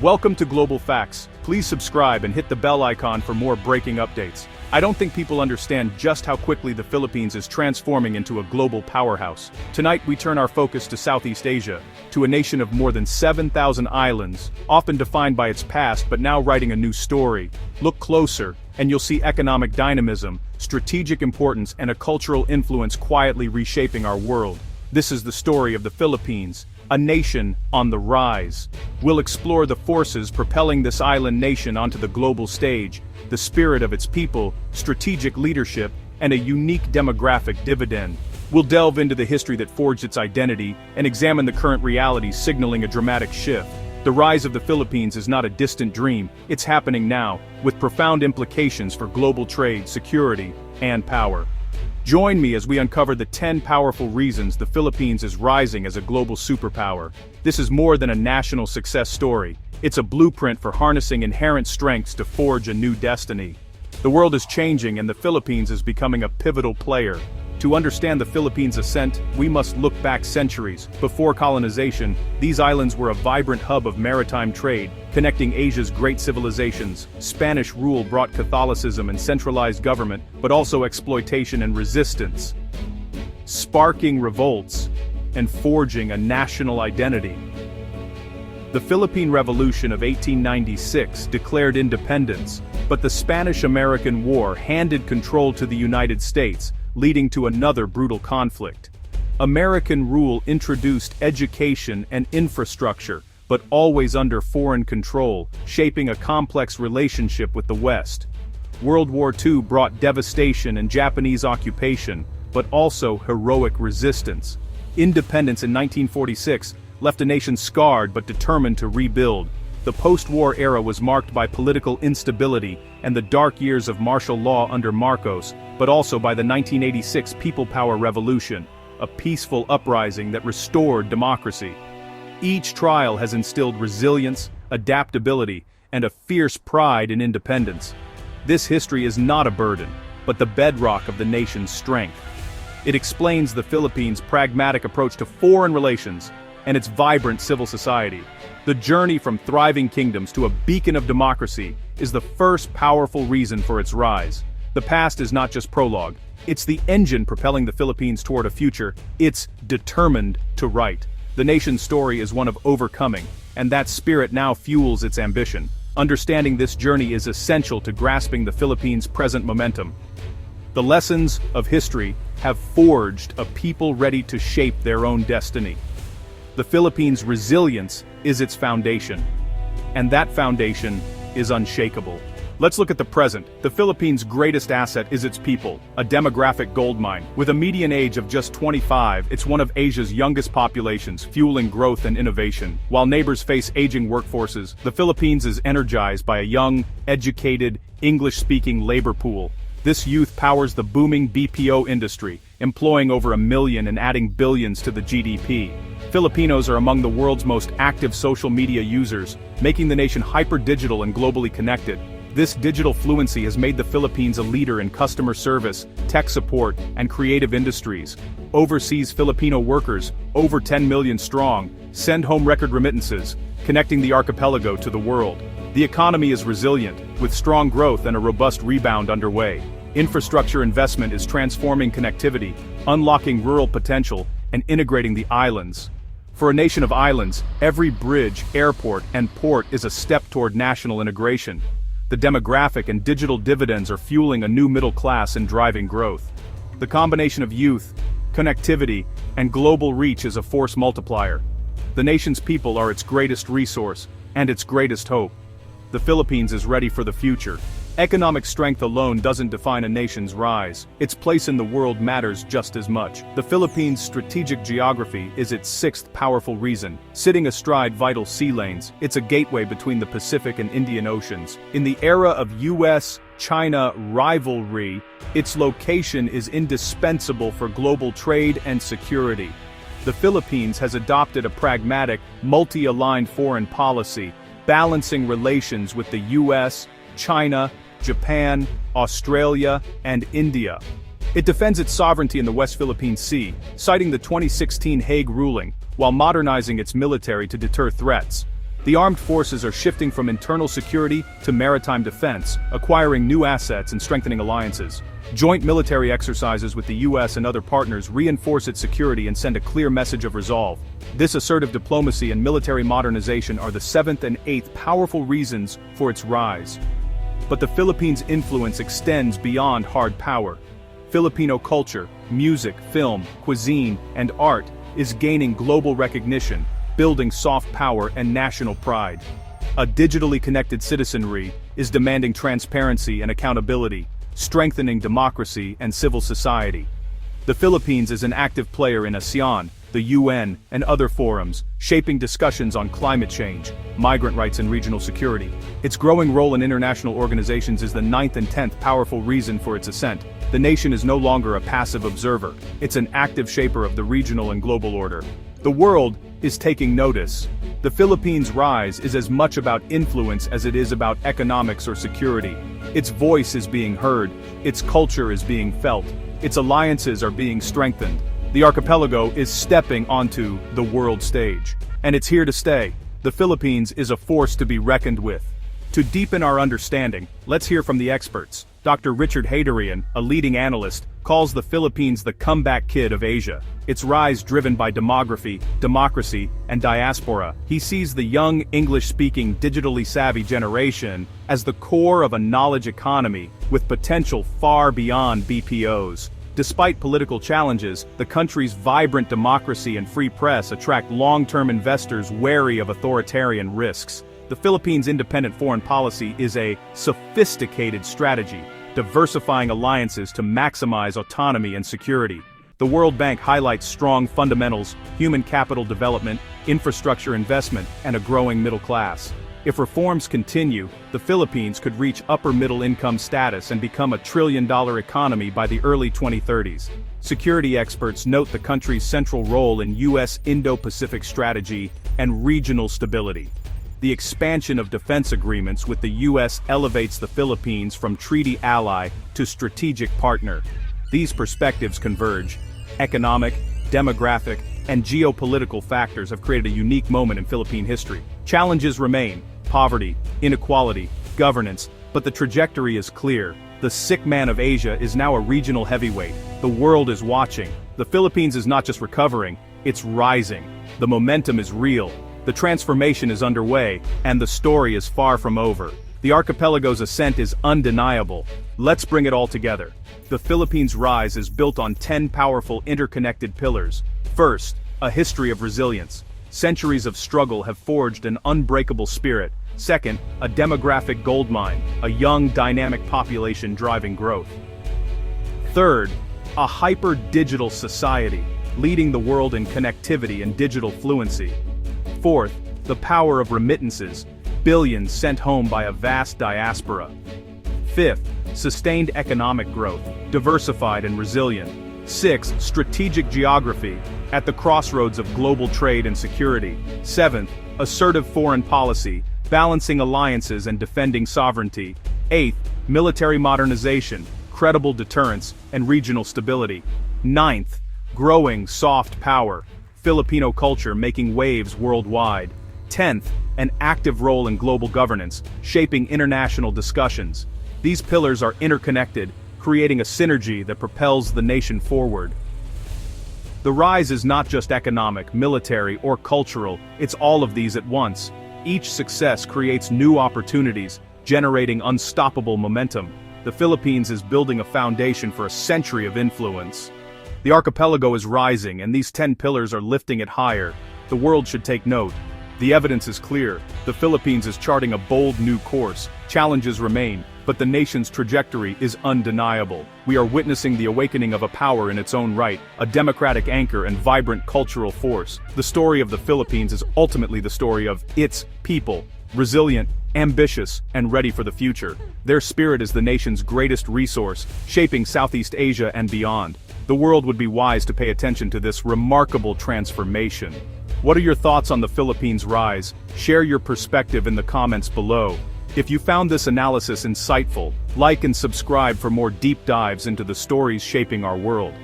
Welcome to Global Facts. Please subscribe and hit the bell icon for more breaking updates. I don't think people understand just how quickly the Philippines is transforming into a global powerhouse. Tonight we turn our focus to Southeast Asia, to a nation of more than 7,000 islands, often defined by its past but now writing a new story. Look closer, and you'll see economic dynamism, strategic importance, and a cultural influence quietly reshaping our world. This is the story of the Philippines, a nation on the rise. We'll explore the forces propelling this island nation onto the global stage, the spirit of its people, strategic leadership, and a unique demographic dividend. We'll delve into the history that forged its identity and examine the current realities signaling a dramatic shift. The rise of the Philippines is not a distant dream, it's happening now, with profound implications for global trade, security, and power. Join me as we uncover the 10 powerful reasons the Philippines is rising as a global superpower. This is more than a national success story. It's a blueprint for harnessing inherent strengths to forge a new destiny. The world is changing and the Philippines is becoming a pivotal player. To understand the Philippines' ascent, we must look back centuries. Before colonization, these islands were a vibrant hub of maritime trade, connecting Asia's great civilizations. Spanish rule brought Catholicism and centralized government, but also exploitation and resistance, sparking revolts and forging a national identity. The Philippine Revolution of 1896 declared independence, but the Spanish-American War handed control to the United States, leading to another brutal conflict. American rule introduced education and infrastructure, but always under foreign control, shaping a complex relationship with the West. World War II brought devastation and Japanese occupation, but also heroic resistance. Independence in 1946 left a nation scarred but determined to rebuild. The post-war era was marked by political instability and the dark years of martial law under Marcos, but also by the 1986 People Power Revolution, a peaceful uprising that restored democracy. Each trial has instilled resilience, adaptability, and a fierce pride in independence. This history is not a burden, but the bedrock of the nation's strength. It explains the Philippines' pragmatic approach to foreign relations and its vibrant civil society. The journey from thriving kingdoms to a beacon of democracy is the first powerful reason for its rise. The past is not just prologue, it's the engine propelling the Philippines toward a future it's determined to write. The nation's story is one of overcoming, and that spirit now fuels its ambition. Understanding this journey is essential to grasping the Philippines' present momentum. The lessons of history have forged a people ready to shape their own destiny. The Philippines' resilience is its foundation, and that foundation is unshakable. Let's look at the present. The Philippines' greatest asset is its people, a demographic goldmine. With a median age of just 25, it's one of Asia's youngest populations, fueling growth and innovation. While neighbors face aging workforces, the Philippines is energized by a young, educated, English-speaking labor pool. This youth powers the booming BPO industry, employing over 1 million and adding billions to the GDP. Filipinos are among the world's most active social media users, making the nation hyper-digital and globally connected. This digital fluency has made the Philippines a leader in customer service, tech support, and creative industries. Overseas Filipino workers, over 10 million strong, send home record remittances, connecting the archipelago to the world. The economy is resilient, with strong growth and a robust rebound underway. Infrastructure investment is transforming connectivity, unlocking rural potential, and integrating the islands. For a nation of islands, every bridge, airport, and port is a step toward national integration. The demographic and digital dividends are fueling a new middle class and driving growth. The combination of youth, connectivity, and global reach is a force multiplier. The nation's people are its greatest resource and its greatest hope. The Philippines is ready for the future. Economic strength alone doesn't define a nation's rise. Its place in the world matters just as much. The Philippines' strategic geography is its sixth powerful reason. Sitting astride vital sea lanes, it's a gateway between the Pacific and Indian Oceans. In the era of US-China rivalry, its location is indispensable for global trade and security. The Philippines has adopted a pragmatic, multi-aligned foreign policy, balancing relations with the US, China, Japan, Australia, and India. It defends its sovereignty in the West Philippine Sea, citing the 2016 Hague ruling, while modernizing its military to deter threats. The armed forces are shifting from internal security to maritime defense, acquiring new assets and strengthening alliances. Joint military exercises with the US and other partners reinforce its security and send a clear message of resolve. This assertive diplomacy and military modernization are the seventh and eighth powerful reasons for its rise. But the Philippines' influence extends beyond hard power. Filipino culture, music, film, cuisine, and art is gaining global recognition, building soft power and national pride. A digitally connected citizenry is demanding transparency and accountability, strengthening democracy and civil society. The Philippines is an active player in ASEAN, the UN, and other forums, shaping discussions on climate change, migrant rights and regional security. Its growing role in international organizations is the ninth and 10th powerful reason for its ascent. The nation is no longer a passive observer, it's an active shaper of the regional and global order. The world is taking notice. The Philippines' rise is as much about influence as it is about economics or security. Its voice is being heard, its culture is being felt, its alliances are being strengthened. The archipelago is stepping onto the world stage. And it's here to stay. The Philippines is a force to be reckoned with. To deepen our understanding, let's hear from the experts. Dr. Richard Hadarian, a leading analyst, calls the Philippines the comeback kid of Asia. Its rise driven by demography, democracy, and diaspora. He sees the young, English-speaking, digitally savvy generation as the core of a knowledge economy with potential far beyond BPOs. Despite political challenges, the country's vibrant democracy and free press attract long-term investors wary of authoritarian risks. The Philippines' independent foreign policy is a sophisticated strategy, diversifying alliances to maximize autonomy and security. The World Bank highlights strong fundamentals, human capital development, infrastructure investment, and a growing middle class. If reforms continue, the Philippines could reach upper middle income status and become a trillion-dollar economy by the early 2030s. Security experts note the country's central role in U.S. Indo-Pacific strategy and regional stability. The expansion of defense agreements with the U.S. elevates the Philippines from treaty ally to strategic partner. These perspectives converge. Economic, demographic, and geopolitical factors have created a unique moment in Philippine history. Challenges remain: poverty, inequality, governance, but the trajectory is clear. The sick man of Asia is now a regional heavyweight. The world is watching. The Philippines is not just recovering, it's rising. The momentum is real. The transformation is underway, and the story is far from over. The archipelago's ascent is undeniable. Let's bring it all together. The Philippines' rise is built on 10 powerful interconnected pillars. First, a history of resilience. Centuries of struggle have forged an unbreakable spirit. Second, a demographic goldmine, a young, dynamic population driving growth. Third, a hyper-digital society, leading the world in connectivity and digital fluency. Fourth, the power of remittances, billions sent home by a vast diaspora. Fifth, sustained economic growth, diversified and resilient. Sixth, strategic geography, at the crossroads of global trade and security. Seventh, assertive foreign policy, balancing alliances and defending sovereignty. Eighth, military modernization, credible deterrence, and regional stability. Ninth, growing soft power, Filipino culture making waves worldwide. 10th, an active role in global governance, shaping international discussions. These pillars are interconnected, creating a synergy that propels the nation forward. The rise is not just economic, military, or cultural, it's all of these at once. Each success creates new opportunities, generating unstoppable momentum. The Philippines is building a foundation for a century of influence. The archipelago is rising, and these 10 pillars are lifting it higher. The world should take note. The evidence is clear. The Philippines is charting a bold new course. Challenges remain, but the nation's trajectory is undeniable. We are witnessing the awakening of a power in its own right, a democratic anchor and vibrant cultural force. The story of the Philippines is ultimately the story of its people, resilient, ambitious, and ready for the future. Their spirit is the nation's greatest resource, shaping Southeast Asia and beyond. The world would be wise to pay attention to this remarkable transformation. What are your thoughts on the Philippines' rise? Share your perspective in the comments below. If you found this analysis insightful, like and subscribe for more deep dives into the stories shaping our world.